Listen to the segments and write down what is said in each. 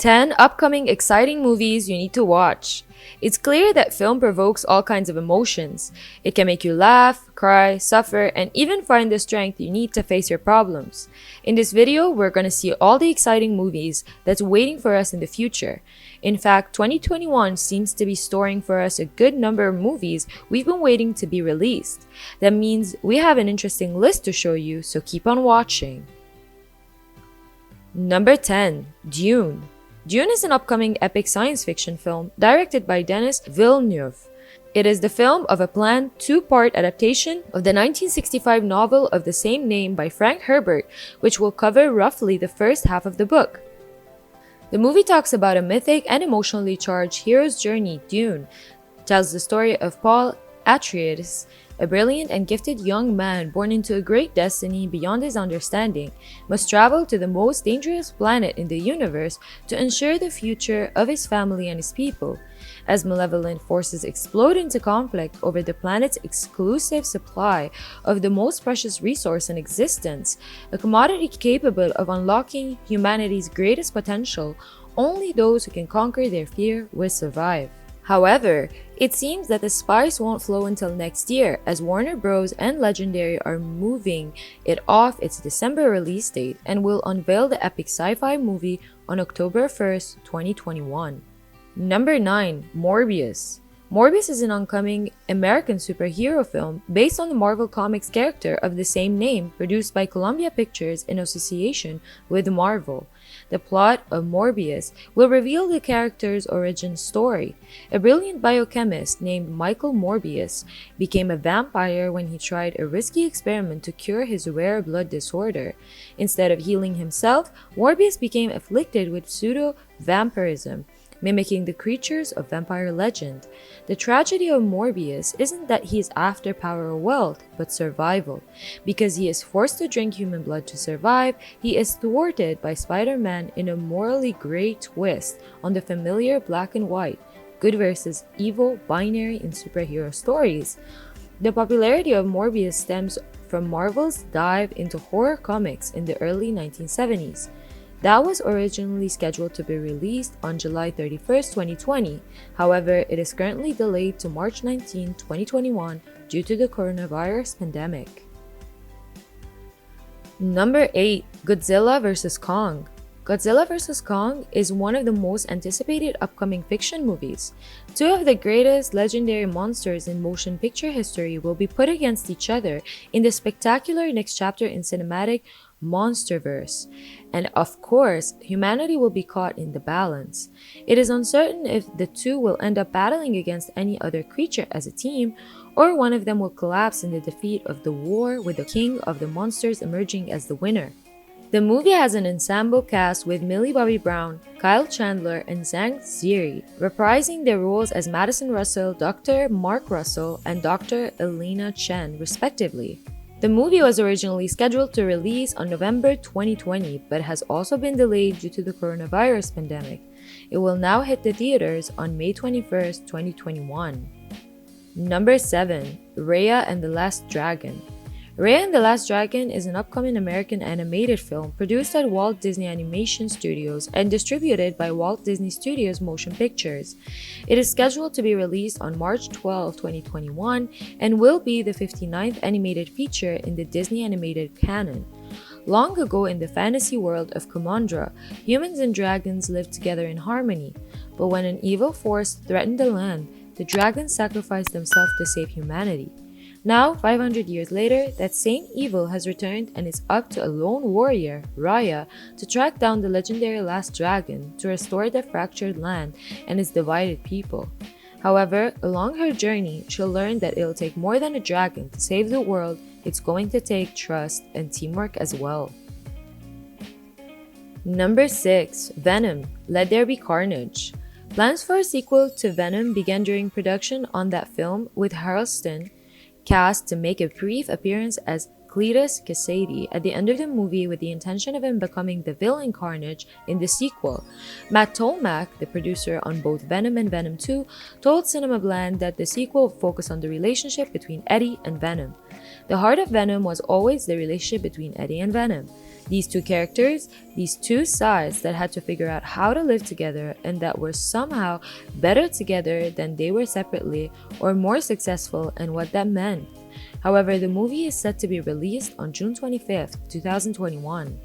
10 upcoming exciting movies you need to watch. It's clear that film provokes all kinds of emotions. It can make you laugh, cry, suffer, and even find the strength you need to face your problems. In this video, we're gonna see all the exciting movies that's waiting for us in the future. In fact, 2021 seems to be storing for us a good number of movies we've been waiting to be released. That means we have an interesting list to show you, so keep on watching. Number 10. Dune. Dune is an upcoming epic science fiction film directed by Denis Villeneuve. It is the film of a planned two-part adaptation of the 1965 novel of the same name by Frank Herbert, which will cover roughly the first half of the book. The movie talks about a mythic and emotionally charged hero's journey. Dune tells the story of Paul Atreides, a brilliant and gifted young man born into a great destiny beyond his understanding, must travel to the most dangerous planet in the universe to ensure the future of his family and his people. As malevolent forces explode into conflict over the planet's exclusive supply of the most precious resource in existence, a commodity capable of unlocking humanity's greatest potential, only those who can conquer their fear will survive. However, it seems that the spice won't flow until next year, as Warner Bros. And Legendary are moving it off its December release date and will unveil the epic sci-fi movie on October 1st, 2021. Number 9. Morbius. Morbius is an oncoming American superhero film based on the Marvel Comics character of the same name, produced by Columbia Pictures in association with Marvel. The plot of Morbius will reveal the character's origin story. A brilliant biochemist named Michael Morbius became a vampire when he tried a risky experiment to cure his rare blood disorder. Instead of healing himself, Morbius became afflicted with pseudo-vampirism, mimicking the creatures of vampire legend. The tragedy of Morbius isn't that he is after power or wealth, but survival. Because he is forced to drink human blood to survive, he is thwarted by Spider-Man in a morally gray twist on the familiar black and white, good versus evil binary in superhero stories. The popularity of Morbius stems from Marvel's dive into horror comics in the early 1970s. That was originally scheduled to be released on July 31st, 2020. However, it is currently delayed to March 19, 2021 due to the coronavirus pandemic. Number 8. Godzilla vs. Kong. Godzilla vs. Kong is one of the most anticipated upcoming fiction movies. Two of the greatest legendary monsters in motion picture history will be put against each other in the spectacular next chapter in cinematic Monsterverse, and of course, humanity will be caught in the balance. It is uncertain if the two will end up battling against any other creature as a team, or one of them will collapse in the defeat of the war, with the king of the monsters emerging as the winner. The movie has an ensemble cast with Millie Bobby Brown, Kyle Chandler, and Zhang Ziyi, reprising their roles as Madison Russell, Dr. Mark Russell, and Dr. Elena Chen, respectively. The movie was originally scheduled to release on November 2020, but has also been delayed due to the coronavirus pandemic. It will now hit the theaters on May 21st, 2021. Number 7. Raya and the Last Dragon. Raya and the Last Dragon is an upcoming American animated film produced at Walt Disney Animation Studios and distributed by Walt Disney Studios Motion Pictures. It is scheduled to be released on March 12, 2021 and will be the 59th animated feature in the Disney animated canon. Long ago in the fantasy world of Kumandra, humans and dragons lived together in harmony, but when an evil force threatened the land, the dragons sacrificed themselves to save humanity. Now, 500 years later, that same evil has returned and it's up to a lone warrior, Raya, to track down the legendary last dragon to restore the fractured land and its divided people. However, along her journey, she'll learn that it'll take more than a dragon to save the world. It's going to take trust and teamwork as well. Number 6. Venom. Let There Be Carnage. Plans for a sequel to Venom began during production on that film, with Harrelson cast to make a brief appearance as Cletus Kasady at the end of the movie, with the intention of him becoming the villain Carnage in the sequel. Matt Tolmach, the producer on both Venom and Venom 2, told Cinema Blend that the sequel would focus on the relationship between Eddie and Venom. The heart of Venom was always the relationship between Eddie and Venom. These two characters, these two sides that had to figure out how to live together and that were somehow better together than they were separately or more successful, and what that meant. However, the movie is set to be released on June 25th, 2021.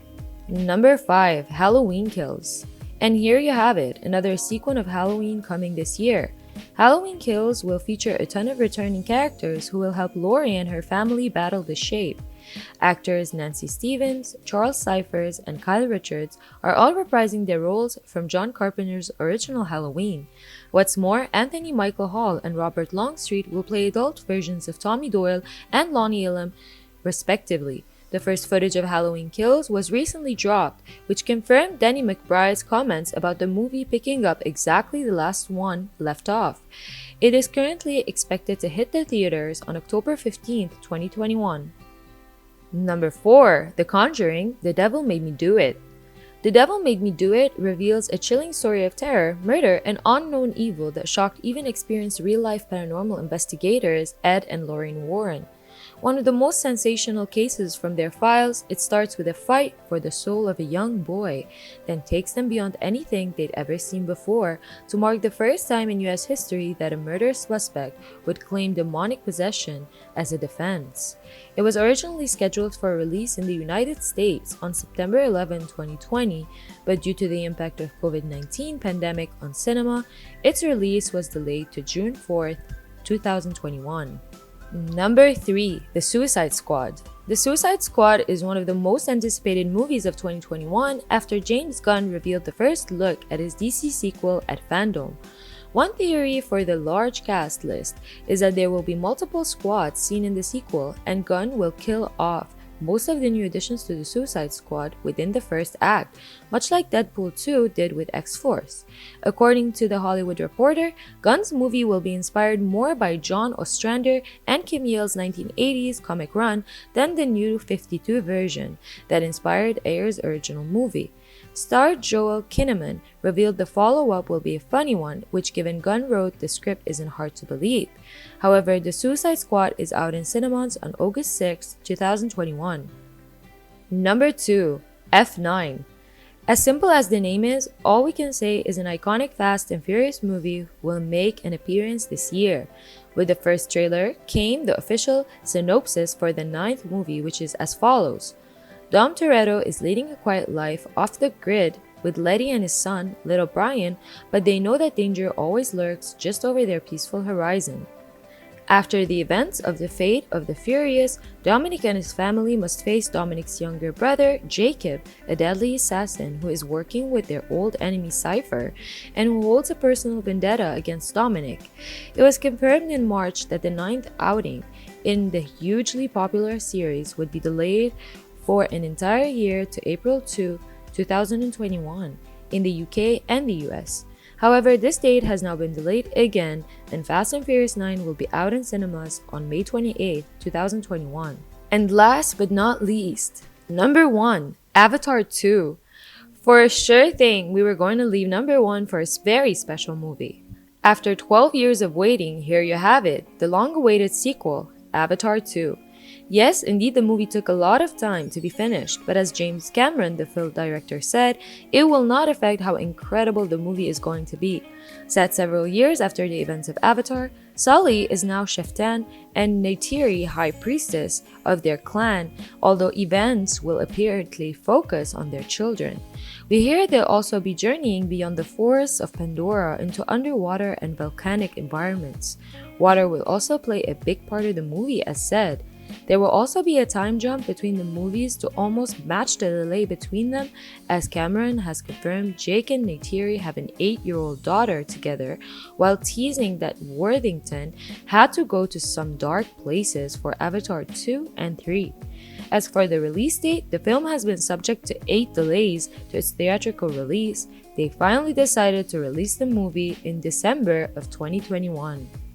Number 5. Halloween Kills. And here you have it, another sequel of Halloween coming this year. Halloween Kills will feature a ton of returning characters who will help Laurie and her family battle the Shape. Actors Nancy Stevens, Charles Cyphers, and Kyle Richards are all reprising their roles from John Carpenter's original Halloween. What's more, Anthony Michael Hall and Robert Longstreet will play adult versions of Tommy Doyle and Lonnie Elam, respectively. The first footage of Halloween Kills was recently dropped, which confirmed Danny McBride's comments about the movie picking up exactly the last one left off. It is currently expected to hit the theaters on October 15, 2021. Number 4. The Conjuring, The Devil Made Me Do It. The Devil Made Me Do It reveals a chilling story of terror, murder, and unknown evil that shocked even experienced real-life paranormal investigators Ed and Lorraine Warren. One of the most sensational cases from their files, it starts with a fight for the soul of a young boy, then takes them beyond anything they'd ever seen before to mark the first time in US history that a murder suspect would claim demonic possession as a defense. It was originally scheduled for release in the United States on September 11, 2020, but due to the impact of COVID-19 pandemic on cinema, its release was delayed to June 4, 2021. Number 3. The Suicide Squad. The Suicide Squad is one of the most anticipated movies of 2021 after James Gunn revealed the first look at his DC sequel at Fandom. One theory for the large cast list is that there will be multiple squads seen in the sequel, and Gunn will kill off most of the new additions to the Suicide Squad within the first act, much like Deadpool 2 did with X-Force. According to The Hollywood Reporter, Gunn's movie will be inspired more by John Ostrander and Kim Yale's 1980s comic run than the new 52 version that inspired Ayer's original movie. Star Joel Kinnaman revealed the follow-up will be a funny one, which given Gunn wrote the script isn't hard to believe. However, The Suicide Squad is out in cinemas on August 6, 2021. Number 2. F9. As simple as the name is, all we can say is an iconic Fast and Furious movie will make an appearance this year. With the first trailer came the official synopsis for the 9th movie, which is as follows. Dom Toretto is leading a quiet life off the grid with Letty and his son, little Brian, but they know that danger always lurks just over their peaceful horizon. After the events of the Fate of the Furious, Dominic and his family must face Dominic's younger brother, Jacob, a deadly assassin who is working with their old enemy Cypher and who holds a personal vendetta against Dominic. It was confirmed in March that the 9th outing in the hugely popular series would be delayed for an entire year to April 2, 2021 in the UK and the US. However, this date has now been delayed again, and Fast and Furious 9 will be out in cinemas on May 28, 2021. And last but not least, number 1, Avatar 2. For a sure thing, we were going to leave number 1 for a very special movie. After 12 years of waiting, here you have it, the long-awaited sequel, Avatar 2. Yes, indeed the movie took a lot of time to be finished, but as James Cameron, the film director, said, it will not affect how incredible the movie is going to be. Set several years after the events of Avatar, Sully is now Chef Tan and Neytiri High Priestess of their clan, although events will apparently focus on their children. We hear they'll also be journeying beyond the forests of Pandora into underwater and volcanic environments. Water will also play a big part of the movie, as said. There will also be a time jump between the movies to almost match the delay between them, as Cameron has confirmed Jake and Neytiri have an 8-year-old daughter together, while teasing that Worthington had to go to some dark places for Avatar 2 and 3. As for the release date, the film has been subject to 8 delays to its theatrical release. They finally decided to release the movie in December of 2021.